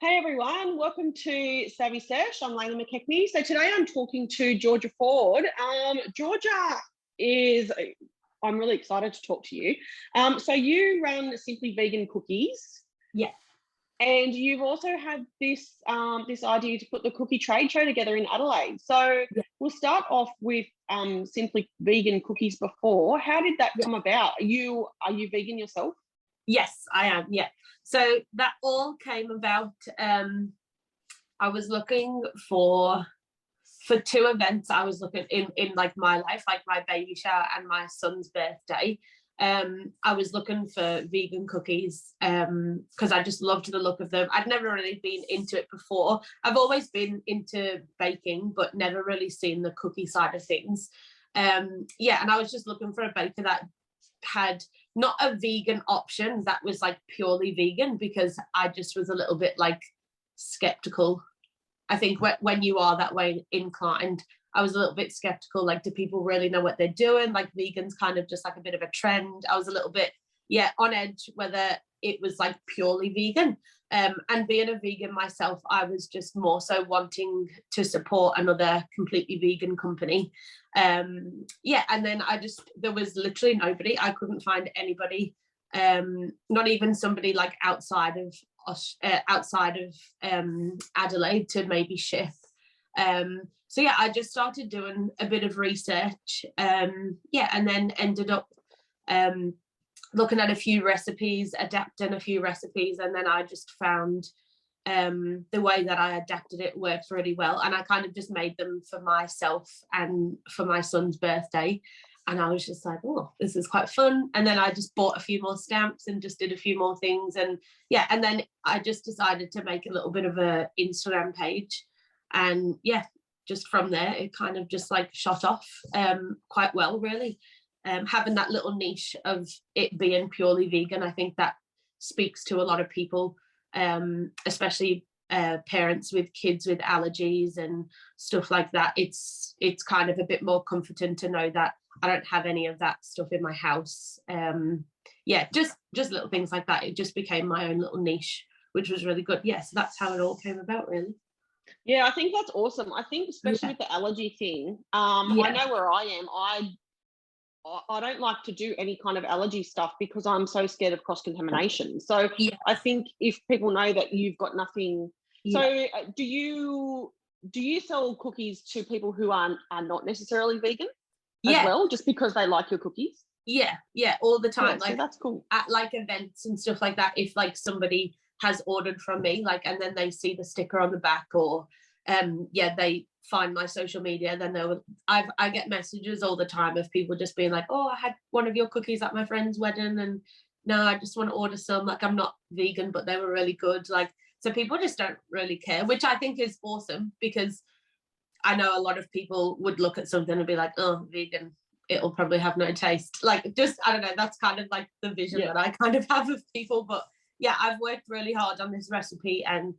Hey everyone, welcome to Savvy Sesh. I'm Layla McKechnie. So today I'm talking to Georgia Ford. Georgia I'm really excited to talk to you. So you run Simply Vegan Cookies. Yes. And you've also had this idea to put the cookie trade show together in Adelaide. So we'll start off with Simply Vegan Cookies before. How did that come about? Are you vegan yourself? Yes, I am. Yeah. So that all came about. I was looking for two events. I was looking in like my life, like my baby shower and my son's birthday. I was looking for vegan cookies because I just loved the look of them. I'd never really been into it before. I've always been into baking, but never really seen the cookie side of things. And I was just looking for a baker that had not a vegan option that was like purely vegan, because I just was a little bit like skeptical. I think when you are that way inclined, I was a little bit skeptical, like, do people really know what they're doing? Like, vegan's kind of just like a bit of a trend. I was a little bit on edge whether it was like purely vegan. And being a vegan myself, I was just more so wanting to support another completely vegan company. And then there was literally nobody. I couldn't find anybody, not even somebody like outside of Adelaide to maybe ship. I just started doing a bit of research, and then ended up looking at a few recipes, adapting a few recipes, and then I just found the way that I adapted it worked really well, and I kind of just made them for myself and for my son's birthday. And I was just like, oh, this is quite fun. And then I just bought a few more stamps and just did a few more things. And then I just decided to make a little bit of a Instagram page. And just from there, it kind of just like shot off quite well, really. Having that little niche of it being purely vegan, I think that speaks to a lot of people, especially parents with kids with allergies and stuff like that. It's kind of a bit more comforting to know that I don't have any of that stuff in my house. Just little things like that. It just became my own little niche, which was really good. So that's how it all came about, really. Yeah, I think that's awesome. I think especially with the allergy thing, I know where I am. I don't like to do any kind of allergy stuff because I'm so scared of cross-contamination. So I think if people know that you've got nothing. So do you sell cookies to people who are not necessarily vegan as well, just because they like your cookies? All the time. So that's cool. At like events and stuff like that, if like somebody has ordered from me, like, and then they see the sticker on the back, or they find my social media, then I get messages all the time of people just being like, oh, I had one of your cookies at my friend's wedding, and no, I just want to order some. Like, I'm not vegan, but they were really good. Like, so people just don't really care, which I think is awesome, because I know a lot of people would look at something and be like, oh, vegan, it'll probably have no taste. Like, just, I don't know, that's kind of like the vision that I kind of have of people. But I've worked really hard on this recipe, and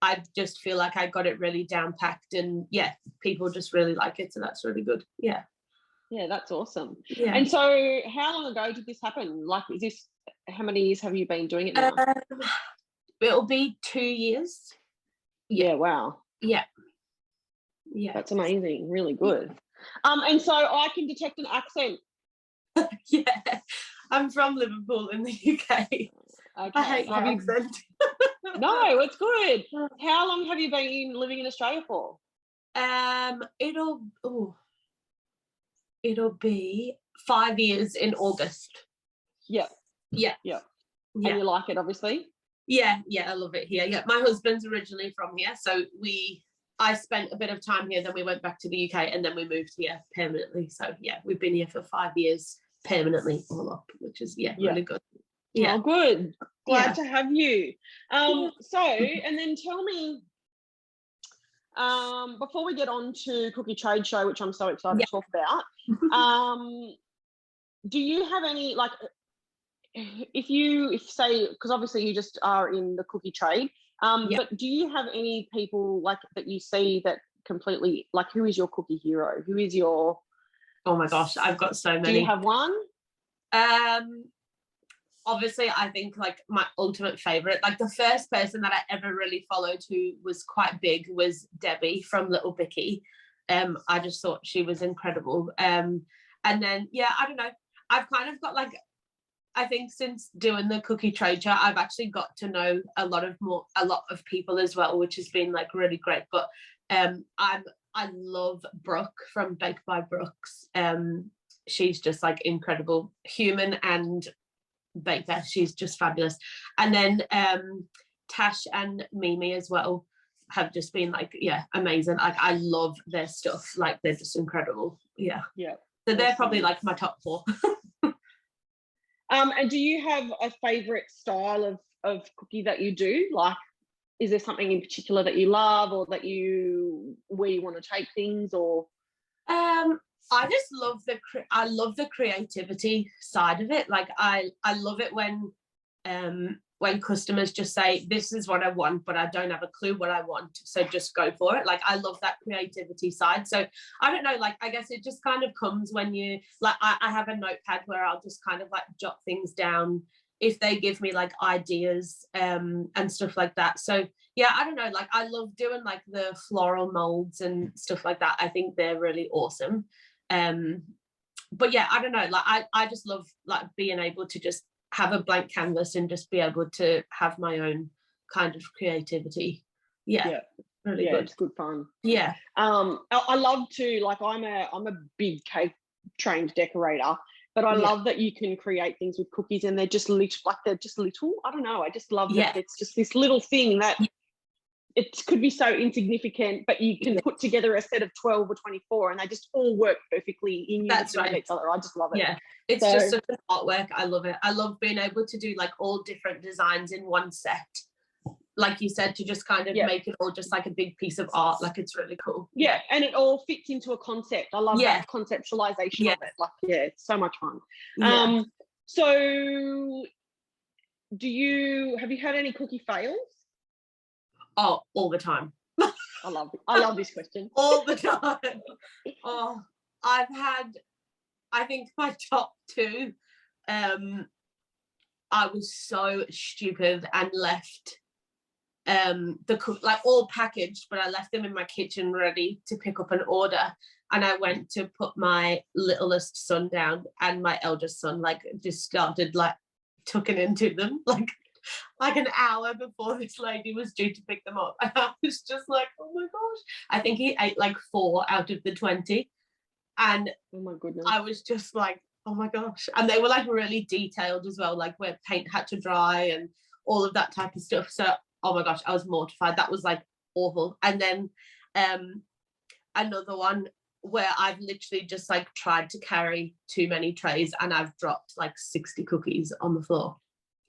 I just feel like I got it really down packed, and people just really like it. So that's really good. Yeah, that's awesome. And so how long ago did this happen? Like, how many years have you been doing it now? It'll be 2 years. Wow. That's amazing. Really good. And so I can detect an accent. I'm from Liverpool in the UK. Okay. I hate my accent. No, it's good. How long have you been living in Australia for? It'll be 5 years in August. Yeah. And you like it, obviously? I love it here. My husband's originally from here, so I spent a bit of time here, then we went back to the UK, and then we moved here permanently. So we've been here for 5 years permanently all up, which is really good. Oh, good. Glad to have you. So, and then tell me, before we get on to Cookie Trade Show, which I'm so excited to talk about, do you have any, like, if say, because obviously you just are in the cookie trade, but do you have any people like that you see that completely, like, who is your cookie hero? Who is your... Oh my gosh, I've got so many. Do you have one? obviously I think like my ultimate favorite, like the first person that I ever really followed who was quite big was Debbie from Little Bicky. I just thought she was incredible. And then I don't know, I've kind of got like, I think since doing the cookie trade show, I've actually got to know a lot of people as well, which has been like really great. But I love Brooke from Baked by Brooks. She's just like incredible human and baker. She's just fabulous. And then Tash and Mimi as well have just been like, amazing. Like I love their stuff. Like they're just incredible. Yeah. So they're probably like my top 4. And do you have a favorite style of cookie that you do? Like, is there something in particular that you love, or that where you want to take things, or? I just love the creativity side of it. Like I love it when customers just say, this is what I want, but I don't have a clue what I want, so just go for it. Like I love that creativity side. So I don't know, like I guess it just kind of comes when you like, I have a notepad where I'll just kind of like jot things down if they give me like ideas and stuff like that. So I don't know, like I love doing like the floral molds and stuff like that. I think they're really awesome. But I don't know, like I just love like being able to just have a blank canvas and just be able to have my own kind of creativity. Really good. It's good fun. I love to, like, I'm a big cake trained decorator, but I love that you can create things with cookies and they're just little, I don't know, I just love that it's just this little thing that it could be so insignificant, but you can put together a set of 12 or 24 and they just all work perfectly in unison with each other. I just love it. It's just such an artwork. I love it. I love being able to do like all different designs in one set, like you said, to just kind of make it all just like a big piece of art. Like it's really cool. And it all fits into a concept. I love that conceptualization of it. Like it's so much fun. So have you had any cookie fails? Oh, all the time. I love this question. All the time. Oh, I've had, I think my top 2, I was so stupid and left like all packaged, but I left them in my kitchen ready to pick up an order, and I went to put my littlest son down and my eldest son like just started like tucking into them like an hour before this lady was due to pick them up, and I was just like, oh my gosh. I think he ate like 4 out of the 20, and oh my goodness, I was just like, oh my gosh. And they were like really detailed as well, like where paint had to dry and all of that type of stuff. So oh my gosh, I was mortified. That was like awful. And then another one where I've literally just like tried to carry too many trays and I've dropped like 60 cookies on the floor.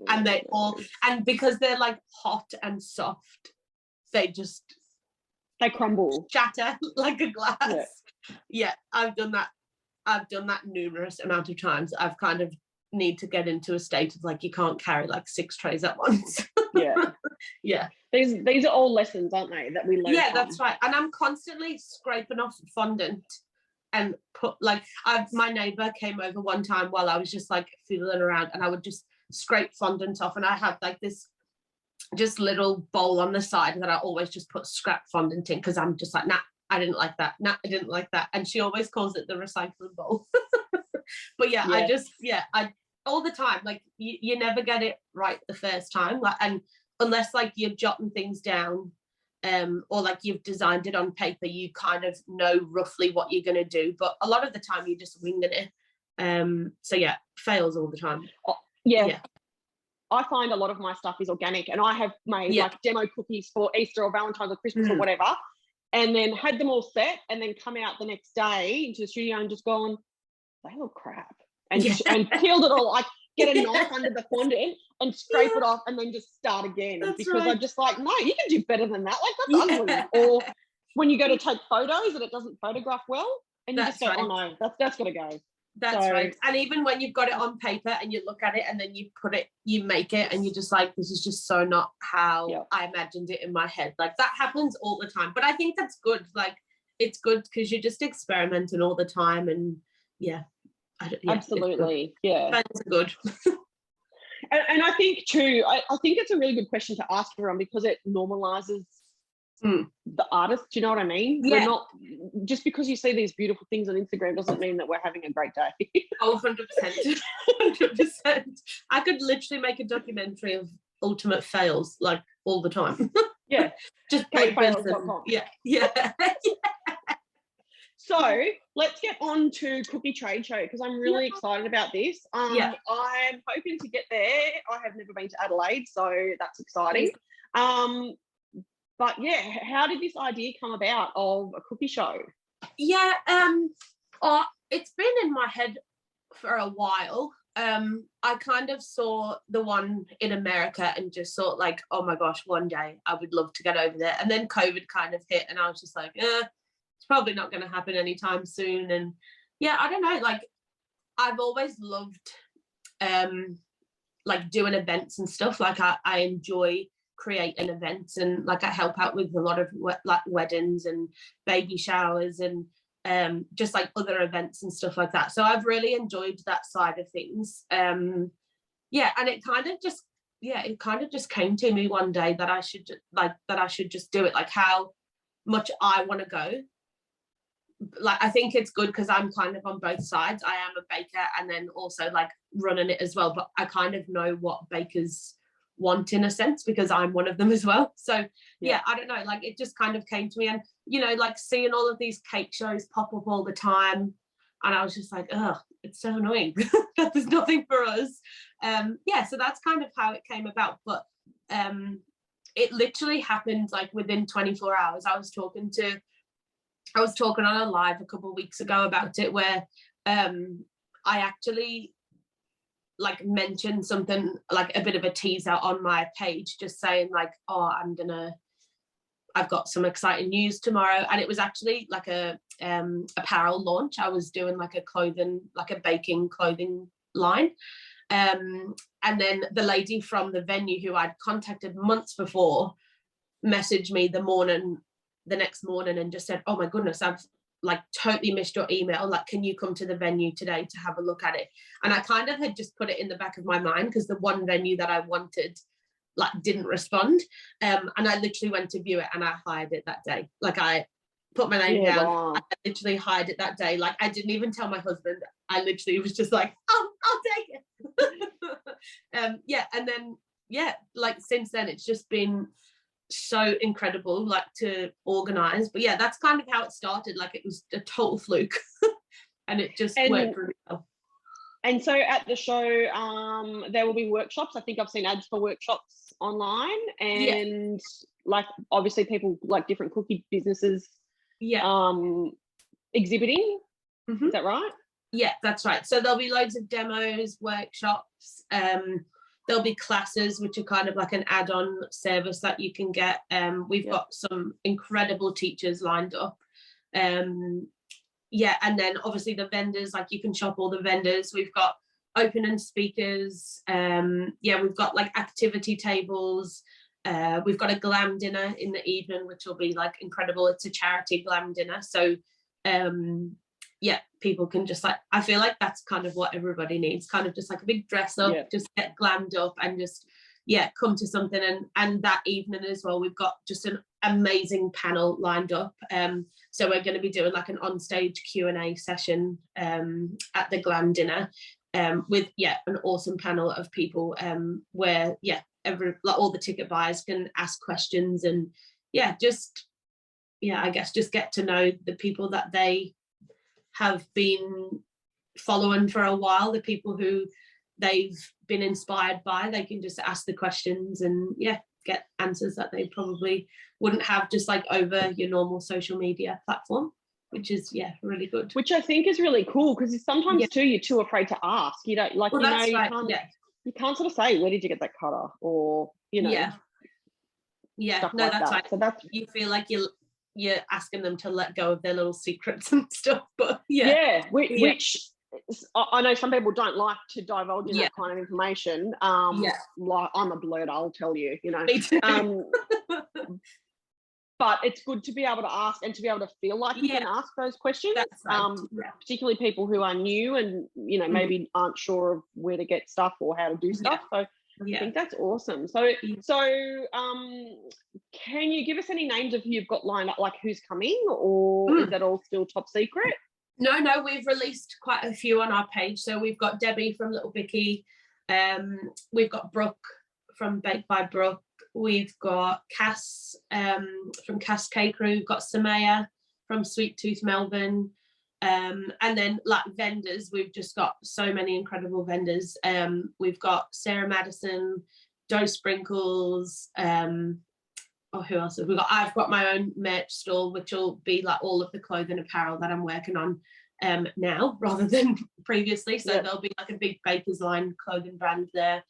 And they all, and because they're like hot and soft, they crumble, shatter like a glass. I've done that numerous amount of times. I've kind of need to get into a state of like, you can't carry like 6 trays at once. These are all lessons, aren't they, that we learn from. That's right. And I'm constantly scraping off fondant and put like, my neighbor came over one time while I was just like fiddling around, and I would just scrape fondant off, and I have like this just little bowl on the side that I always just put scrap fondant in, because I'm just like, nah, I didn't like that, I didn't like that. And she always calls it the recycling bowl. But I all the time, like you never get it right the first time, like, and unless like you're jotting things down or like you've designed it on paper, you kind of know roughly what you're going to do, but a lot of the time you're just winging it. Fails all the time. I find a lot of my stuff is organic, and I have made like demo cookies for Easter or Valentine's or Christmas or whatever, and then had them all set, and then come out the next day into the studio and just gone, they look crap, and peeled it all. I get a knife under the fondant and scrape it off, and then just start again. That's because right. I'm just like, no, you can do better than that. Like that's ugly. Or when you go to take photos and it doesn't photograph well, and you just go, oh no, that's got to go. That's right. And even when you've got it on paper and you look at it and then you make it, and you're just like, this is just so not how I imagined it in my head. Like that happens all the time. But I think that's good. Like it's good because you're just experimenting all the time. And absolutely. Yeah. That's good. And I think too, I think it's a really good question to ask everyone because it normalizes the artist. Do you know what I mean? Yeah. We're not, just because you see these beautiful things on Instagram doesn't mean that we're having a great day. Oh, 100%. 100%. I could literally make a documentary of ultimate fails like all the time. Yeah. Just Fails.com. Yeah. Yeah. So let's get on to Cookie Trade Show because I'm really excited about this. Yeah. I'm hoping to get there. I have never been to Adelaide, so that's exciting. But yeah, how did this idea come about of a cookie show? Yeah, it's been in my head for a while. I kind of saw the one in America and just thought like, oh my gosh, one day I would love to get over there. And then COVID kind of hit and I was just like, it's probably not going to happen anytime soon. And yeah, I don't know, like I've always loved like doing events and stuff. Like I enjoy creating events and like I help out with a lot of like weddings and baby showers and just like other events and stuff like that. So I've really enjoyed that side of things. And it kind of just came to me one day that I should just do it, like how much I want to go. Like I think it's good because I'm kind of on both sides. I am a baker and then also like running it as well, but I kind of know what bakers want in a sense because I'm one of them as well. So yeah, I don't know, like it just kind of came to me. And you know, like seeing all of these cake shows pop up all the time and I was just like, oh, it's so annoying that there's nothing for us. So that's kind of how it came about. But it literally happened like within 24 hours. I was talking on a live a couple of weeks ago about it where I actually like mentioned something like a bit of a teaser on my page, just saying like, oh, I've got some exciting news tomorrow. And it was actually like a apparel launch. I was doing like a baking clothing line. And then the lady from the venue who I'd contacted months before messaged me the next morning and just said, oh my goodness, I've like totally missed your email, like can you come to the venue today to have a look at it? And I kind of had just put it in the back of my mind because the one venue that I wanted like didn't respond, and I literally went to view it and I hired it that day. Like I put my name down. Wow. I literally hired it that day. Like I didn't even tell my husband. I literally was just like, oh, I'll take it. And then like since then it's just been so incredible like to organize. But yeah, that's kind of how it started. Like it was a total fluke and it just worked really well. And so at the show there will be workshops. I think I've seen ads for workshops online and like obviously people like different cookie businesses exhibiting. Is that right? Yeah, that's right. So there'll be loads of demos, workshops, there'll be classes, which are kind of like an add-on service that you can get. We've got some incredible teachers lined up. And then obviously the vendors, like you can shop all the vendors. We've got opening speakers. We've got like activity tables. We've got a glam dinner in the evening, which will be like incredible. It's a charity glam dinner. So people can just like, I feel like that's kind of what everybody needs, kind of just like a big dress up, just get glammed up and just come to something. And that evening as well, we've got just an amazing panel lined up. So we're going to be doing like an onstage Q&A session at the glam dinner with an awesome panel of people where all the ticket buyers can ask questions and I guess just get to know the people that they have been following for a while, the people who they've been inspired by. They can just ask the questions and get answers that they probably wouldn't have just like over your normal social media platform, which is really good. Which I think is really cool because sometimes too you're too afraid to ask. You don't like you can't sort of say, where did you get that cutter, or that's right. So that's, you feel like you're asking them to let go of their little secrets and stuff, but which I know some people don't like to divulge in that kind of information. Like I'm a blurter, I'll tell you, Me too. But it's good to be able to ask and to be able to feel like you can ask those questions. That's right. Particularly people who are new and maybe aren't sure of where to get stuff or how to do stuff. So I think that's awesome. So can you give us any names of who you've got lined up, like who's coming, or is that all still top secret? No, we've released quite a few on our page. So we've got Debbie from Little Vicky, we've got Brooke from Baked by Brooke, we've got Cass from Cass Cake Crew, we've got Samaya from Sweet Tooth Melbourne, and then like vendors, we've just got so many incredible vendors. We've got Sarah Madison, Doe Sprinkles, who else have we got? I've got my own merch store, which will be like all of the clothing apparel that I'm working on now rather than previously. So there'll be like a big Baker's Line clothing brand there.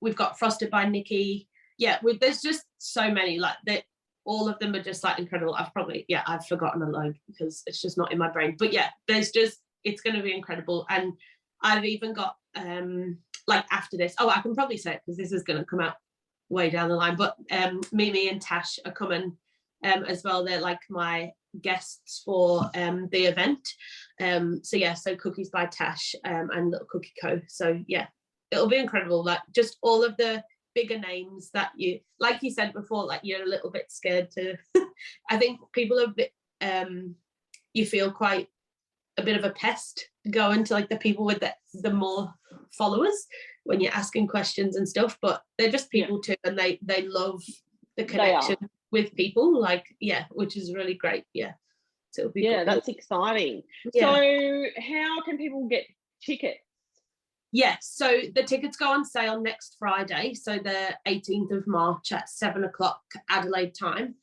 We've got Frosted by Nikki. Yeah, there's just so many, like that. All of them are just like incredible. I've forgotten a load because it's just not in my brain. But yeah, it's going to be incredible. And I've even got like after this, I can probably say it because this is going to come out way down the line, but Mimi and Tash are coming as well. They're like my guests for the event. So Cookies by Tash and Little Cookie Co. So yeah, it'll be incredible. Like just all of the bigger names that you, like you said before, like you're a little bit scared to I think people are a bit you feel quite a bit of a pest going to like the people with the more followers when you're asking questions and stuff, but they're just people too, and they love the connection with people, like which is really great. So it'll be good. That's exciting. So how can people get tickets? So the tickets go on sale next Friday, so the 18th of March at 7 o'clock Adelaide time.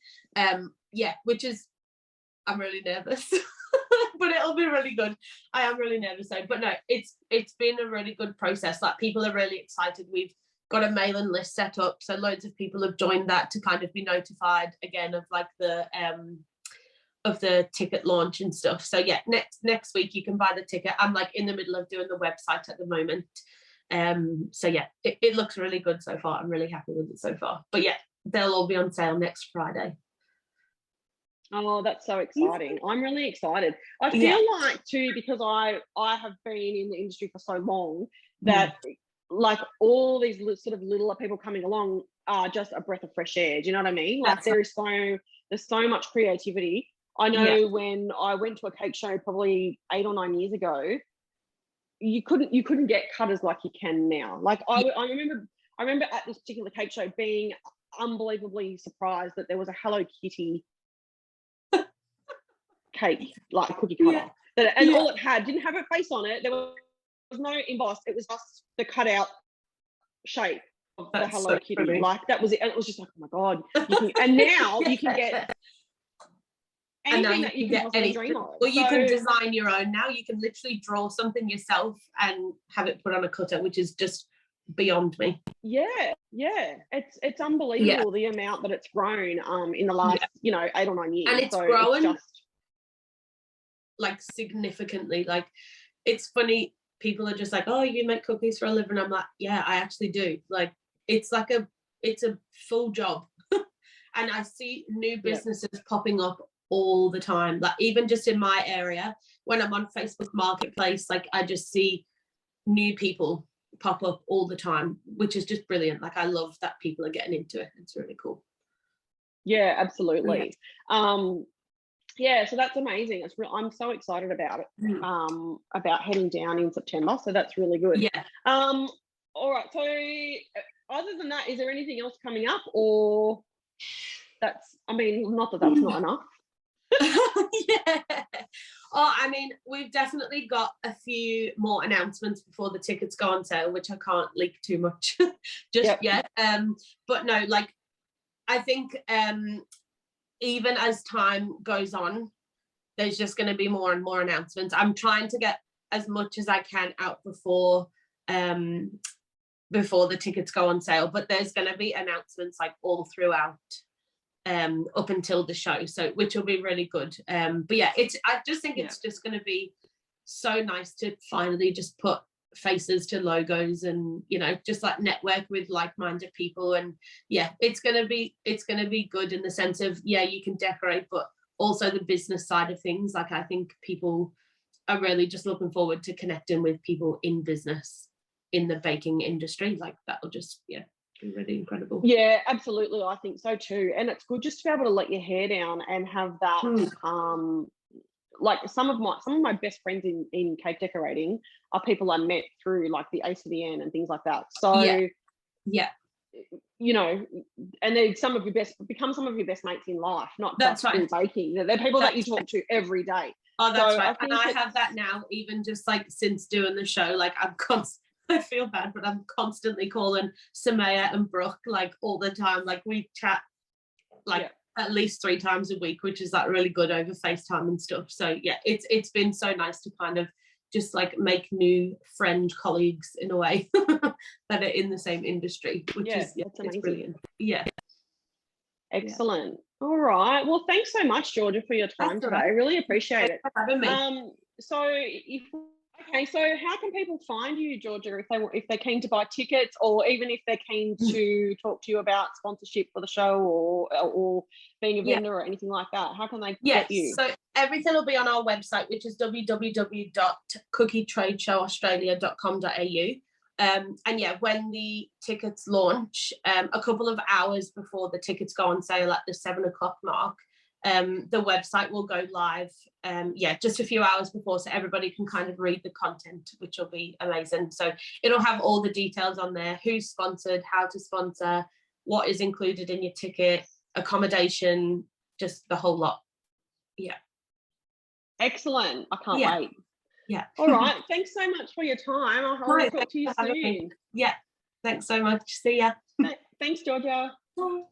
Which is, I'm really nervous, but it'll be really good. I am really nervous though, but no, it's been a really good process. Like people are really excited. We've got a mailing list set up, so loads of people have joined that to kind of be notified again of like the ticket launch and stuff. So next week you can buy the ticket. I'm like in the middle of doing the website at the moment. It looks really good so far. I'm really happy with it so far. But they'll all be on sale next Friday. Oh, that's so exciting. I'm really excited. I feel like too, because I have been in the industry for so long, that like all these sort of littler people coming along are just a breath of fresh air. Do you know what I mean? Like there's so much creativity. I know when I went to a cake show probably 8 or 9 years ago, you couldn't get cutters like you can now. Like I remember at this particular cake show being unbelievably surprised that there was a Hello Kitty cake, like cookie cutter. All it had didn't have a face on it. There was no emboss. It was just the cutout shape of the Hello Kitty. Funny. Like that was it. And it was just like, oh my God. And now you can get anything that you can possibly dream of. Well, you can design your own now. You can literally draw something yourself and have it put on a cutter, which is just beyond me. It's unbelievable the amount that it's grown in the last 8 or 9 years. And it's growing just like significantly. Like it's funny, people are just like, oh, you make cookies for a living. I'm like, yeah, I actually do. Like it's a full job. And I see new businesses popping up all the time, like even just in my area when I'm on Facebook Marketplace, like I just see new people pop up all the time, which is just brilliant. Like I love that people are getting into it. It's really cool. Absolutely. So that's amazing. I'm so excited about it, about heading down in September, so that's really good. All right, so other than that, is there anything else coming up, or not that that's not enough? I mean, we've definitely got a few more announcements before the tickets go on sale, which I can't leak too much just yet. But no, like I think even as time goes on, there's just going to be more and more announcements. I'm trying to get as much as I can out before the tickets go on sale, but there's going to be announcements like all throughout up until the show, so which will be really good. But I just think it's just going to be so nice to finally just put faces to logos and just like network with like-minded people. And it's going to be good in the sense of you can decorate, but also the business side of things. Like I think people are really just looking forward to connecting with people in business. in the baking industry. Like that'll just be really incredible. Yeah, absolutely. I think so too. And it's good just to be able to let your hair down and have that like some of my best friends in cake decorating are people I met through like the ACDN and things like that. So you know, and they're become some of your best mates in life, not That's just through baking. They're people that you talk to every day. Oh, that's right. And I have that now, even just like since doing the show, like I feel bad, but I'm constantly calling Samaya and Brooke like all the time. Like we chat like at least 3 times a week, which is like really good over FaceTime and stuff. So yeah, it's been so nice to kind of just like make new colleagues in a way that are in the same industry, which is it's brilliant. Yeah. Excellent. All right. Well, thanks so much, Georgia, for your time today. I really appreciate it. For having me. So how can people find you, Georgia, if they're keen to buy tickets, or even if they're keen to talk to you about sponsorship for the show, or being a vendor or anything like that? How can they get you? So everything will be on our website, which is www.cookietradeshowaustralia.com.au. And when the tickets launch, a couple of hours before the tickets go on sale at the 7 o'clock mark, the website will go live just a few hours before, so everybody can kind of read the content, which will be amazing. So it'll have all the details on there: who's sponsored, how to sponsor, what is included in your ticket, accommodation, just the whole lot. Excellent. I can't wait. All right, thanks so much for your time. I'll talk to you soon. Thanks so much. See ya. Thanks, Georgia. Bye.